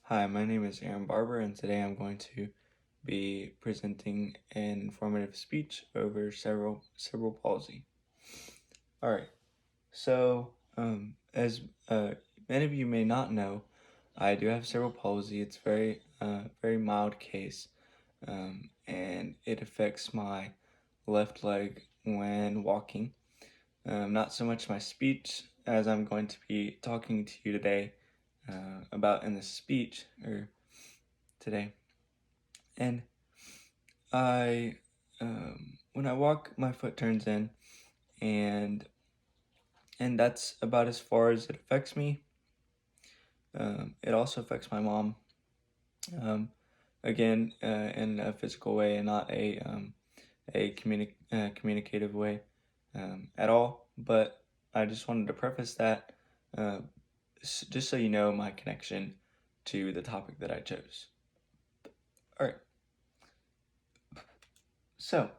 Hi, my name is Barber, and today I'm going to be presenting an informative speech over cerebral palsy. All right, as many of you may not know, I do have cerebral palsy. It's very mild case, and it affects my left leg when walking. Not so much my speech, as I'm going to be talking to you today about in the speech or today. And I, when I walk, my foot turns in, and that's about as far as it affects me. It also affects my mom. Um, again, in a physical way and not a communicative way at all. But I just wanted to preface that, uh, just so you know my connection to the topic that I chose. All right. So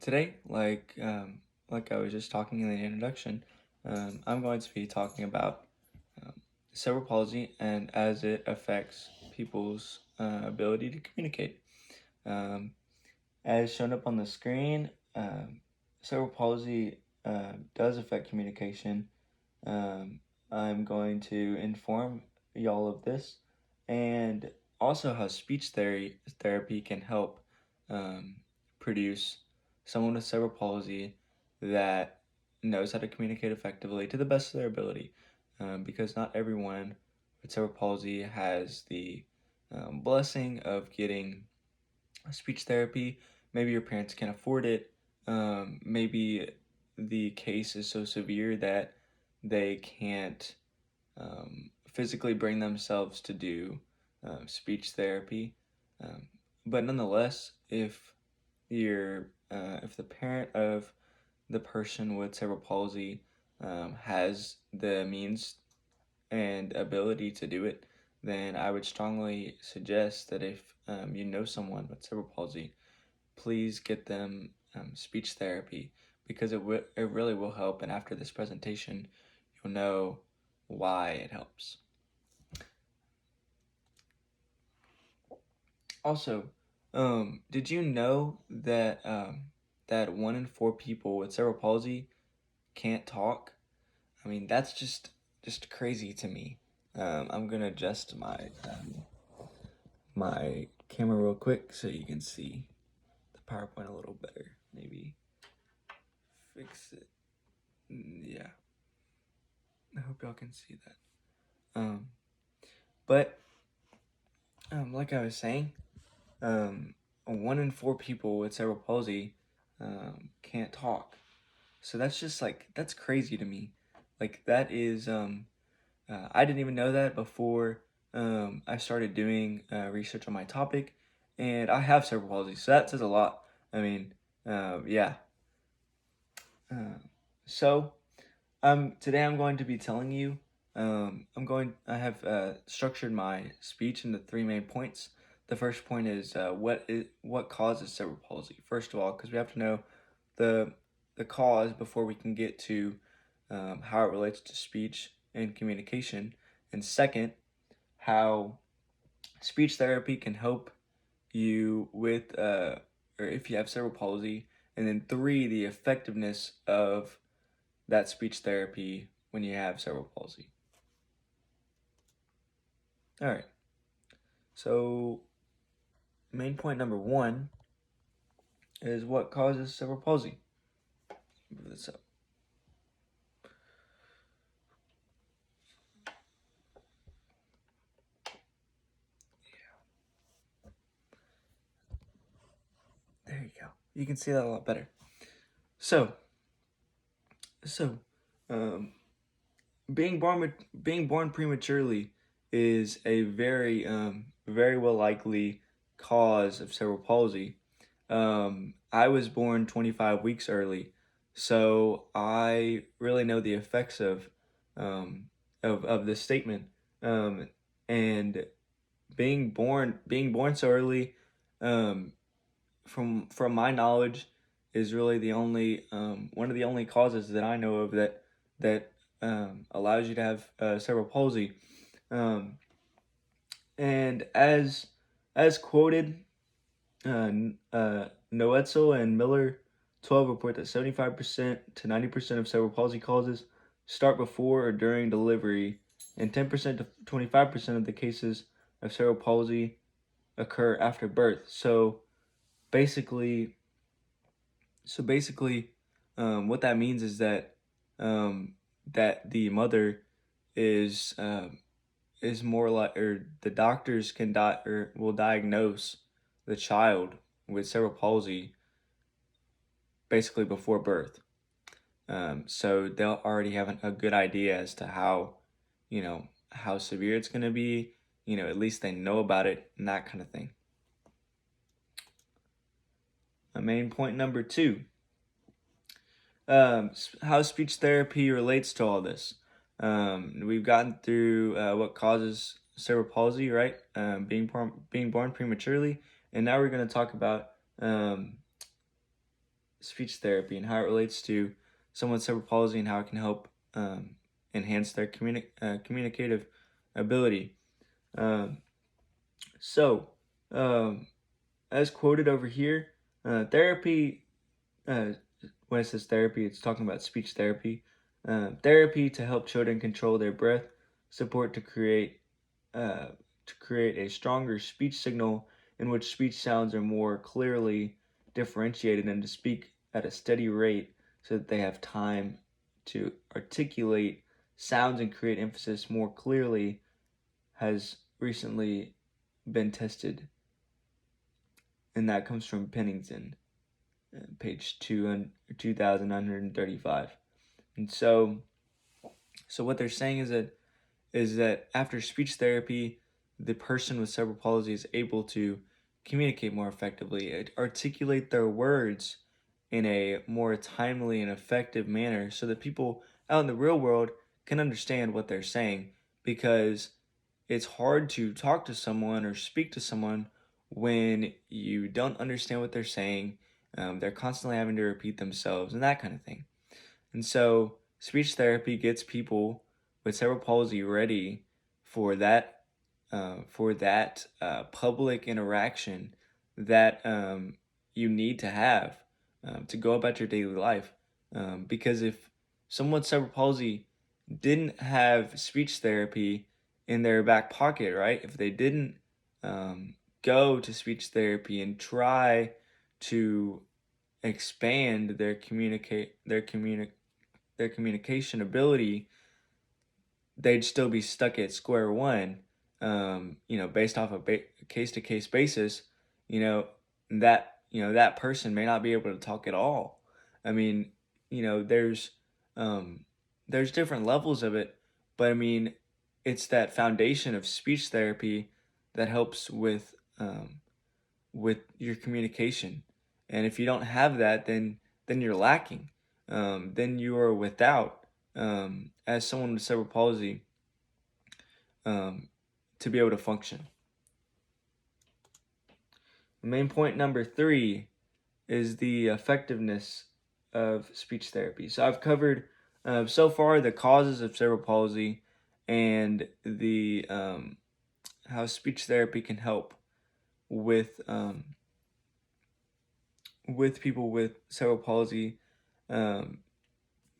today, like I was just talking in the introduction, I'm going to be talking about um, cerebral palsy and as it affects people's ability to communicate. Um, as shown up on the screen, cerebral palsy does affect communication. Um, I'm going to inform y'all of this and also how speech therapy can help um, produce someone with cerebral palsy that knows how to communicate effectively to the best of their ability. Because not everyone with cerebral palsy has the blessing of getting speech therapy. Maybe your parents can afford it. Maybe the case is so severe that they can't physically bring themselves to do speech therapy. Um, but nonetheless, if the parent of the person with cerebral palsy has the means and ability to do it, then I would strongly suggest that if you know someone with cerebral palsy, please get them speech therapy because it really will help. And after this presentation, you'll know why it helps. Also, did you know that that 1 in 4 people with cerebral palsy can't talk? I mean, that's just crazy to me. I'm gonna adjust my camera real quick so you can see the PowerPoint a little better. Maybe fix it. Yeah, I hope y'all can see that. But like I was saying, 1 in 4 people with cerebral palsy can't talk. So that's just that's crazy to me. Like that is I didn't even know that before I started doing research on my topic, and I have cerebral palsy, so that says a lot. I mean, yeah. Uh, so today I'm going to be telling you. I have structured my speech into 3 main points. The first point is what causes cerebral palsy. First of all, because we have to know the the cause before we can get to how it relates to speech and communication. And second, how speech therapy can help you with or if you have cerebral palsy. And then 3, the effectiveness of that speech therapy when you have cerebral palsy. All right. So, main point number 1 is what causes cerebral palsy. Move this up. There you go. You can see that a lot better. So, so, um, being born prematurely is a very well likely cause of cerebral palsy. I was born 25 weeks early, so I really know the effects of this statement. And being born so early, um, from my knowledge, is really the only one of the only causes that I know of that allows you to have cerebral palsy. Um, and as quoted, Noetzel and Miller 12 report that 75% to 90% of cerebral palsy causes start before or during delivery, and 10% to 25% of the cases of cerebral palsy occur after birth. Basically, what that means is um, that the mother is more like, or the doctors or will diagnose the child with cerebral palsy basically before birth. So they'll already have a good idea as to how severe it's going to be. At least they know about it and that kind of thing. My main point number 2, how speech therapy relates to all this. We've gotten through what causes cerebral palsy, right? Being born prematurely, and now we're going to talk about speech therapy and how it relates to someone with cerebral palsy and how it can help enhance their communicative ability. Um, so, um, as quoted over here, therapy, uh, when it says therapy, it's talking about speech therapy. Therapy to help children control their breath, support uh, to create a stronger speech signal in which speech sounds are more clearly differentiated, and to speak at a steady rate so that they have time to articulate sounds and create emphasis more clearly, has recently been tested. And that comes from Pennington, page 2,935. And so what they're saying is that after speech therapy, the person with cerebral palsy is able to communicate more effectively, articulate their words in a more timely and effective manner so that people out in the real world can understand what they're saying, because it's hard to talk to someone or speak to someone when you don't understand what they're saying. They're constantly having to repeat themselves and that kind of thing. And so speech therapy gets people with cerebral palsy ready for that public interaction that you need to have to go about your daily life. Because if someone with cerebral palsy didn't have speech therapy in their back pocket, right? If they didn't go to speech therapy and try to expand their communication ability, they'd still be stuck at square one. Based off a case to case basis, you know that person may not be able to talk at all. I mean, you know, there's different levels of it, but I mean, it's that foundation of speech therapy that helps with your communication. And if you don't have that, then you're lacking. Then you are without, as someone with cerebral palsy, um, to be able to function. Main point number 3 is the effectiveness of speech therapy. So I've covered so far the causes of cerebral palsy and the how speech therapy can help with people with cerebral palsy um,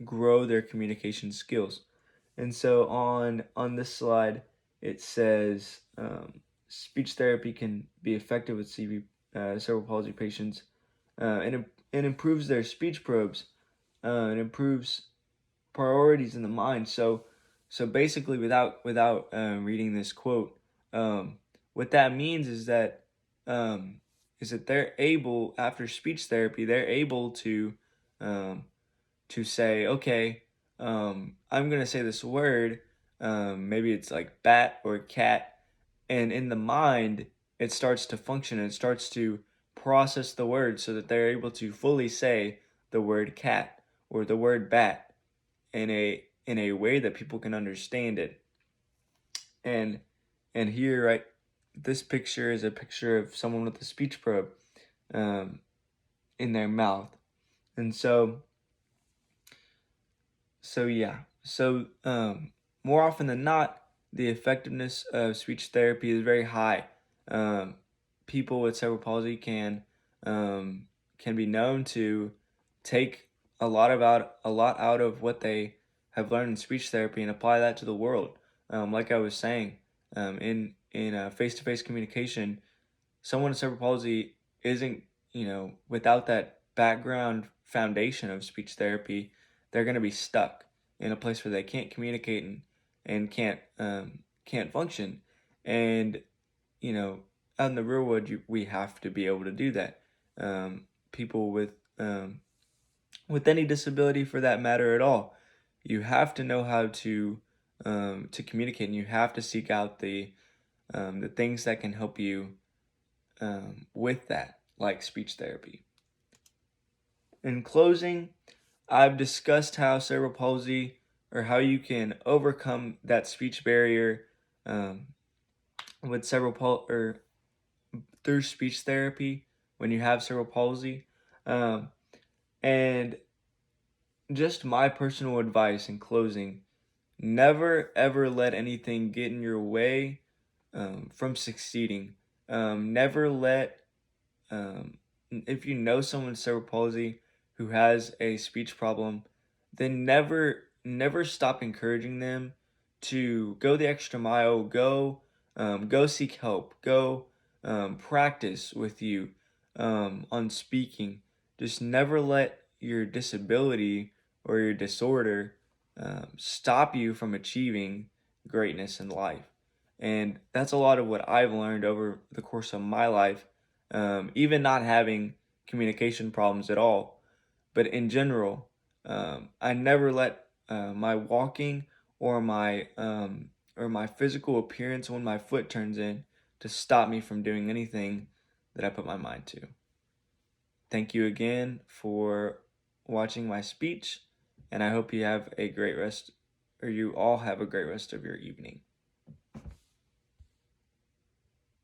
grow their communication skills. And so on this slide, it says speech therapy can be effective with cerebral palsy patients, and it improves their speech probes. It improves priorities in the mind. So basically, without reading this quote, what that means um, is that they're able, after speech therapy, they're able um, to say, okay, I'm gonna say this word. Maybe it's like bat or cat, and in the mind, it starts to function and it starts to process the word so that they're able to fully say the word cat or the word bat in a way that people can understand it. And here, right, this picture is a picture of someone with a speech probe um, in their mouth, and so yeah. So more often than not, the effectiveness of speech therapy is very high. Um, People with cerebral palsy can be known to take a lot out of what they have learned in speech therapy and apply that to the world. Like I was saying, in face-to-face communication, someone with cerebral palsy isn't, without that background foundation of speech therapy, they're going to be stuck in a place where they can't communicate and can't function. And, you know, out in the real world, we have to be able to do that. People with any disability, for that matter, at all, you have to know how to communicate, and you have to seek out the things that can help you with that, like speech therapy. In closing, I've discussed how cerebral palsy, or how you can overcome that speech barrier um, with or through speech therapy when you have cerebral palsy. Um, and just my personal advice in closing: never ever let anything get in your way from succeeding. Never let if you know someone with cerebral palsy who has a speech problem, then never stop encouraging them to go the extra mile, go seek help, go practice with you on speaking. Just never let your disability or your disorder stop you from achieving greatness in life. And that's a lot of what I've learned over the course of my life, even not having communication problems at all. But in general, I never let my walking or my physical appearance when my foot turns in to stop me from doing anything that I put my mind to. Thank you again for watching my speech, and I hope you have a great rest, or you all have a great rest of your evening.